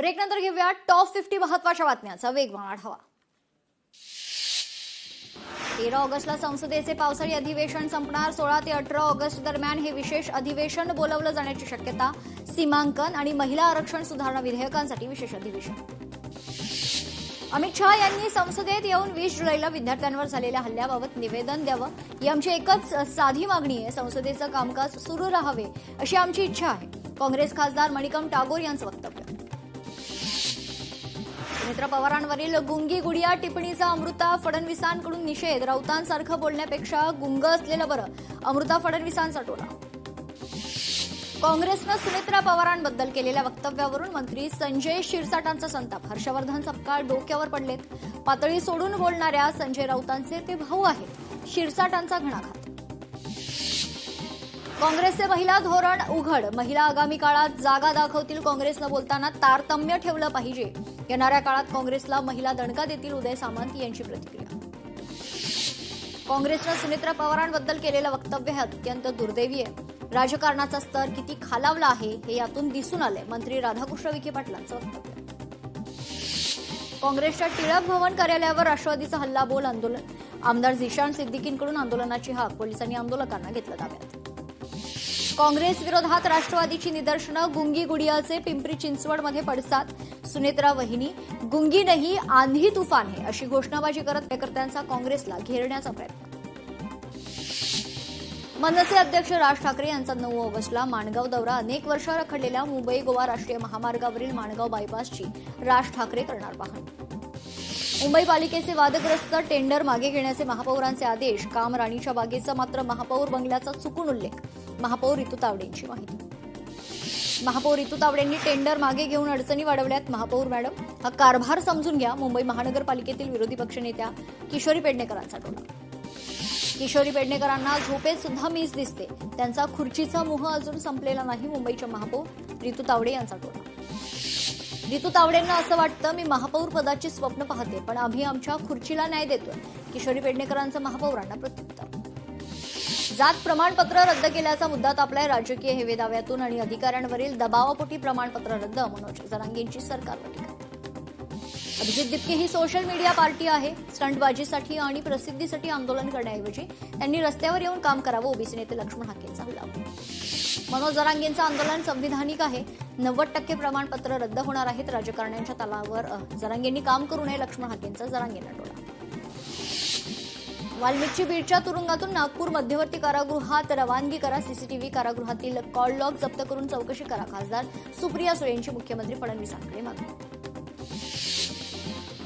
ब्रेकनंतर घेऊया टॉप 50 महत्त्वाच्या बातम्यांचा वेगवान आढावा। 13 ऑगस्टला संसदेचे पावसाळी अधिवेशन संपणार। 16 ते 18 ऑगस्ट दरम्यान हे विशेष अधिवेशन बोलावलं जाण्याची शक्यता। सीमांकन आणि महिला आरक्षण सुधारणा विधेयकांसाठी विशेष अधिवेशन। अमित शहा यांनी संसदेत येऊन 20 जुलैला विद्यार्थ्यांवर झालेल्या हल्ल्याबाबत निवेदन द्यावं। ही आमची एकच साधी मागणी आहे। संसदेचं कामकाज सुरू राहावे अशी आमची इच्छा आहे। काँग्रेस खासदार मणिकम टागोर यांचं वक्तव्य। सुनेत्रा पवारांवरील गुंगी गुडिया टिप्पणीचा अमृता फडणवीसांकडून निषेध। राऊतांसारखं बोलण्यापेक्षा गुंग असलेलं बरं, अमृता फडणवीसांचा टोला। काँग्रेसनं सुनेत्रा पवारांबद्दल केलेल्या वक्तव्यावरून मंत्री संजय शिरसाटांचा संताप। हर्षवर्धन सपकाळ डोक्यावर पडलेत। पातळी सोडून बोलणाऱ्या संजय राऊतांचे ते भाऊ आहेत। शिरसाटांचा घणाघात। काँग्रेसचे महिला धोरण उघड। महिला आगामी काळात जागा दाखवतील। काँग्रेसनं बोलताना तारतम्य ठेवलं पाहिजे। येणाऱ्या काळात काँग्रेसला महिला दणका देतील। उदय सामंत यांची प्रतिक्रिया। काँग्रेसनं सुनेत्रा पवारांबद्दल केलेलं वक्तव्य हे अत्यंत दुर्दैवी आहे। राजकारणाचा स्तर किती खालावला आहे हे यातून दिसून आलंय। मंत्री राधाकृष्ण विखे पाटलांचं वक्तव्य। काँग्रेसच्या टिळक भवन कार्यालयावर राष्ट्रवादीचा हल्लाबोल आंदोलन। आमदार झिशान सिद्दीकींकडून आंदोलनाची हाक। पोलिसांनी आंदोलकांना घेतलं ताब्यात। काँग्रेस विरोधात राष्ट्रवादीची निदर्शनं। गुंगी गुडियाचे पिंपरी चिंचवडमध्ये पडसाद। सुनेत्रा वहिनी गुंगी नाही आंधी तुफान है अशी घोषणाबाजी करत कार्यकर्त्यांचा काँग्रेसला घेरण्याचा प्रयत्न। मनसे अध्यक्ष राज ठाकरे यांचा 9 ऑगस्टला माणगाव दौरा। अनेक वर्ष रखडलेल्या मुंबई गोवा राष्ट्रीय महामार्गावरील माणगाव बायपासची राज ठाकरे करणार पाहणी। मुंबई पालिकेचे वादग्रस्त टेंडर मागे घेण्याचे महापौरांचे आदेश। काम राणीच्या बागेचा मात्र महापौर बंगल्याचा चुकून उल्लेख। महापौर रितू तावडेंची माहिती। महापौर रितू तावडेंनी टेंडर मागे घेऊन अडचणी वाढवल्यात। महापौर मॅडम हा कारभार समजून घ्या। मुंबई महानगरपालिकेतील विरोधी पक्षनेत्या किशोरी पेडणेकरांचा टोला। किशोरी पेडणेकरांना झोपेत सुद्धा मीच दिसते। त्यांचा खुर्चीचा मोह अजून संपलेला नाही। मुंबईच्या महापौर रितू तावडे यांचा टोला। रितू तावडेंना असं वाटतं मी महापौर पदाची स्वप्न पाहते पण आम्ही आमच्या खुर्चीला न्याय देतोय। किशोरी पेडणेकरांचं महापौरांना प्रत्युत्तर। जात प्रमाणपत्र रद्द केल्याचा मुद्दा तापलाय। राजकीय हेवेदाव्यातून आणि अधिकाऱ्यांवरील दबावापोटी प्रमाणपत्र रद्द। मनोज जरांगेंची सरकारवर टीका। अभिजित दिपके ही सोशल मीडिया पार्टी आहे। स्टंटबाजीसाठी आणि प्रसिद्धीसाठी आंदोलन करण्याऐवजी त्यांनी रस्त्यावर येऊन काम करावं। ओबीसी नेते लक्ष्मण हाकेंचा हल्ला। मनोज जरांगेंचं आंदोलन संविधानिक आहे। 90% प्रमाणपत्र रद्द होणार आहेत। राजकारण्यांच्या तलावर जरांगेंनी काम करू नये। लक्ष्मण हाकेंचा जरांगेंना टोला। वाल्मिकची बीडच्या तुरुंगातून नागपूर मध्यवर्ती कारागृहात रवानगी करा। सीसीटीव्ही कारागृहातील कॉल लॉग जप्त करून चौकशी करा। खासदार सुप्रिया सुळेंची मुख्यमंत्री फडणवीसांकडे मागणी।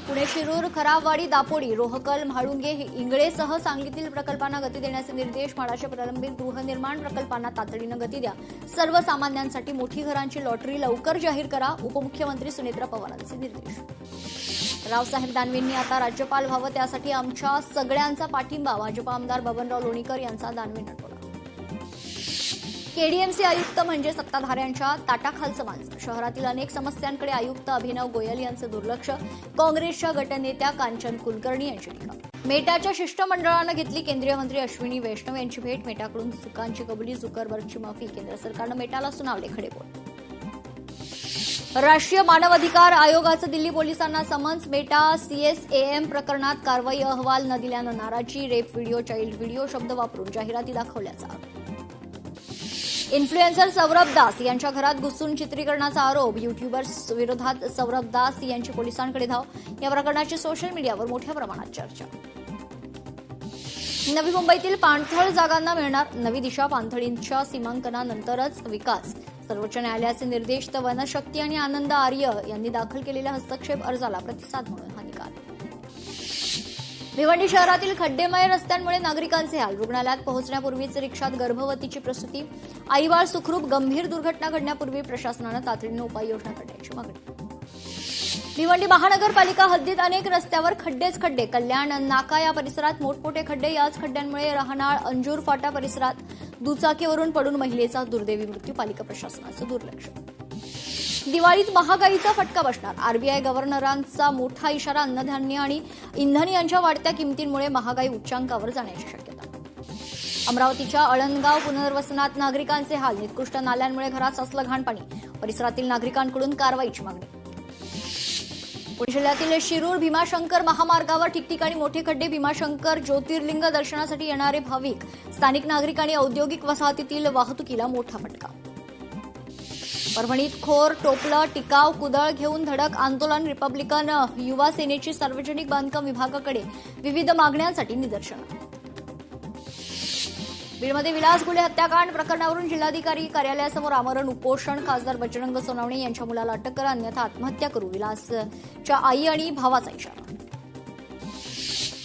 पुणे शिरूर खराबवाडी दापोडी रोहकल म्हाळुंगे इंगळेसह सांगलीतील प्रकल्पांना गती देण्याचे निर्देश। म्हाडाच्या प्रलंबित गृहनिर्माण प्रकल्पांना तातडीनं गती द्या। सर्वसामान्यांसाठी मोठी घरांची लॉटरी लवकर जाहीर करा। उपमुख्यमंत्री सुनेत्रा पवारांचे निर्देश। रावसाहेब दानवेंनी आता राज्यपाल व्हावं त्यासाठी आमच्या सगळ्यांचा पाठिंबा। भाजप आमदार बबनराव लोणीकर यांचा दानवेंना टोला। केडीएमसी आयुक्त म्हणजे सत्ताधाऱ्यांच्या ताटाखालचं माणसं। शहरातील अनेक समस्यांकडे आयुक्त अभिनव गोयल यांचं दुर्लक्ष। काँग्रेसच्या गटनेत्या कांचन कुलकर्णी यांची टीका। मेटाच्या शिष्टमंडळानं घेतली केंद्रीय मंत्री अश्विनी वैष्णव यांची भेट। मेटाकडून चुकांची कबुली झुकरबर्गची माफी। केंद्र सरकारनं मेटाला सुनावले खडेबोल। राष्ट्रीय मानवाधिकार आयोगाचं दिल्ली पोलिसांना समन्स। मेटा सीएसएएम प्रकरणात कारवाई अहवाल न दिल्यानं नाराजी। रेप व्हिडिओ चाइल्ड व्हिडिओ शब्द वापरून जाहिराती दाखवल्याचा आरोप। इन्फ्लुएन्सर सौरभ दास यांच्या घरात घुसून चित्रीकरणाचा आरोप। युट्यूबर्स विरोधात सौरभ दास यांची पोलिसांकडे धाव। या प्रकरणाची सोशल मीडियावर मोठ्या प्रमाणात चर्चा। नवी मुंबईतील पाणथळ जागांना मिळणार नवी दिशा। पाणथळींच्या सीमांकनानंतरच विकास। सर्वोच्च न्यायालयाचे निर्देश। तर वनशक्ती आणि आनंद आर्य यांनी दाखल केलेल्या हस्तक्षेप अर्जाला प्रतिसाद म्हणून हा निकाल। भिवंडी शहरातील खड्डेमय रस्त्यांमुळे नागरिकांचे हाल। रुग्णालयात पोहोचण्यापूर्वीच रिक्षात गर्भवतीची प्रसूती। आईबाळ सुखरूप। गंभीर दुर्घटना घडण्यापूर्वी प्रशासनानं तातडीनं उपाययोजना करण्याची मागणी। भिवंडी महानगरपालिका हद्दीत अनेक रस्त्यावर खड्डेच खड्डे। कल्याण नाका या परिसरात मोठमोठे खड्डे। याच खड्ड्यांमुळे रहानाळ अंजूर फाटा परिसरात दुचाकीवरून पडून महिलेचा दुर्दैवी मृत्यू। पालिका प्रशासनाचं दुर्लक्ष। दिवाळीत महागाईचा फटका बसणार। आरबीआय गव्हर्नरांचा मोठा इशारा। अन्नधान्य आणि इंधन यांच्या वाढत्या किमतींमुळे महागाई उच्चांकावर जाण्याची शक्यता। अमरावतीच्या अळणगाव पुनर्वसनात नागरिकांचे हाल। निकृष्ट नाल्यांमुळे घरात साचलं घाण पाणी। परिसरातील नागरिकांकडून कारवाईची मागणी। पुणे जिल्ह्यातील शिरूर भीमाशंकर महामार्गावर ठिकठिकाणी मोठे खड्डे. भीमाशंकर ज्योतिर्लिंग दर्शनासाठी येणारे भाविक, स्थानिक नागरिक आणि औद्योगिक वसाहतीतील वाहतुकीला मोठा फटका. परभणीत खोर, टोपलं, टिकाव, कुदळ घेऊन धडक आंदोलन. रिपब्लिकन युवा सेनेची सार्वजनिक बांधकाम विभागाकडे विविध मागण्यांसाठी निदर्शनं. बीडमध्ये विलास गुले हत्याकांड प्रकरणावरून जिल्हाधिकारी कार्यालयासमोर आमरण उपोषण. खासदार बजरंग सोनवणे यांच्या मुलाला अटक करा, अन्यथा आत्महत्या करू, विलासच्या आई आणि भावाचा इशारा.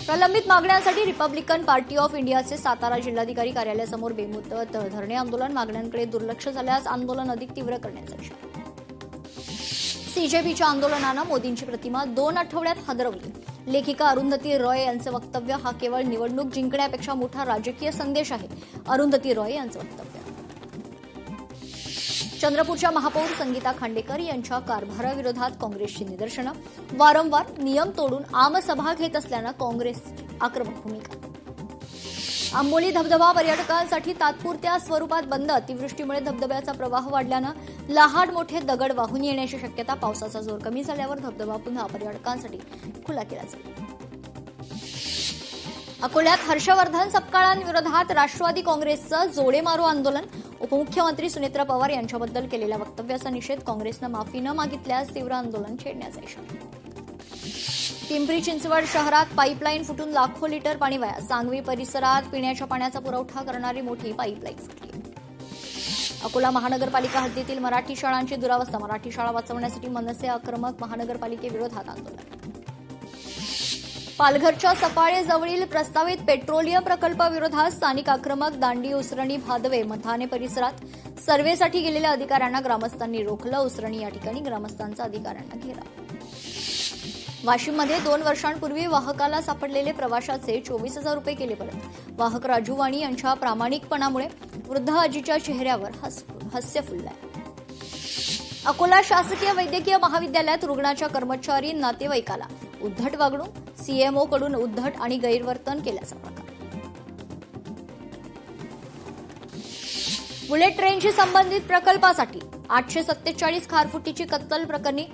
प्रलंबित मागण्यांसाठी रिपब्लिकन पार्टी ऑफ इंडियाचे सातारा जिल्हाधिकारी कार्यालयासमोर बेमुदत धरणे आंदोलन. मागण्यांकडे दुर्लक्ष झाल्यास आंदोलन अधिक तीव्र करण्याचा इशारा. सीजेपीच्या आंदोलनानं मोदींची प्रतिमा 2 आठवड्यात हादरवली. लेखिका अरुंधती रॉय यांचं वक्तव्य हा केवळ निवडणूक जिंकण्यापेक्षा मोठा राजकीय संदेश आहे. अरुंधती रॉय यांचं वक्तव्य. चंद्रपूरच्या महापौर संगीता खांडेकर यांच्या कारभाराविरोधात काँग्रेसची निदर्शनं. वारंवार नियम तोडून आमसभा घेत असल्यानं काँग्रेसची आक्रमक भूमिका. आंबोली धबधबा पर्यटकांसाठी तात्पुरत्या स्वरूपात बंद. अतिवृष्टीमुळे धबधब्याचा प्रवाह वाढल्यानं लहान मोठे दगड वाहून येण्याची शक्यता. पावसाचा जोर कमी झाल्यावर धबधबा पुन्हा पर्यटकांसाठी खुला केला जाईल. अकोल्यात हर्षवर्धन सपकाळांविरोधात राष्ट्रवादी काँग्रेसचं जोडेमारो आंदोलन. उपमुख्यमंत्री सुनेत्रा पवार यांच्याबद्दल केलेल्या वक्तव्याचा निषेध. काँग्रेसनं माफी न मागितल्यास तीव्र आंदोलन छेडण्याचा इशारा. पिंपरी चिंचवड शहरात पाईपलाईन फुटून लाखो लिटर पाणी वाया. सांगवी परिसरात पिण्याच्या पाण्याचा पुरवठा करणारी मोठी पाईपलाईन फुटली. अकोला महानगरपालिका हद्दीतील मराठी शाळांची दुरावस्था. मराठी शाळा वाचवण्यासाठी मनसे आक्रमक. महानगरपालिकेविरोधात आंदोलन. पालघरच्या सफाळेजवळील प्रस्तावित पेट्रोलियम प्रकल्पाविरोधात स्थानिक आक्रमक. दांडी, उसरणी, भादवे, मथाने परिसरात सर्व्हेसाठी गेलेल्या अधिकाऱ्यांना ग्रामस्थांनी रोखलं. उसरणी या ठिकाणी ग्रामस्थांचा अधिकाऱ्यांना घेरा. वाशिममध्ये 2 वर्षांपूर्वी वाहकाला सापडलेले प्रवाशाचे 24,000 रुपये केले परत. वाहक राजू वाणी यांच्या प्रामाणिकपणामुळे वृद्ध आजीच्या चेहऱ्यावर हास्य फुललंय. अकोला शासकीय वैद्यकीय महाविद्यालयात रुग्णाच्या कर्मचारी नातेवाईकाला उद्धट वागणूक. सीएमओकडून उद्धट आणि गैरवर्तन केल्याचा प्रकार. बुलेट ट्रेनशी संबंधित प्रकल्पासाठी 847 खारफुटीची कत्तल प्रकरणी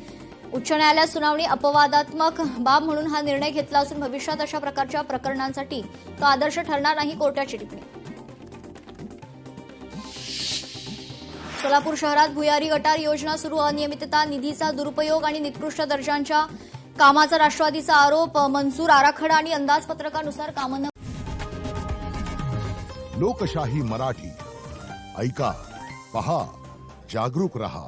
उच्च न्यायालयात सुनावणी. अपवादात्मक बाब म्हणून हा निर्णय घेतला असून भविष्यात अशा प्रकारच्या प्रकरणांसाठी तो आदर्श ठरणार नाही, कोर्टाची टिप्पणी. सोलापूर शहरात भुयारी गटार योजना सुरू. अनियमितता, निधीचा दुरुपयोग आणि निकृष्ट दर्जाच्या कामाचा राष्ट्रवादीचा आरोप. मंजूर आराखडा आणि अंदाजपत्रकानुसार कामं न. लोकशाही मराठी ऐका, पहा, जागरूक रहा.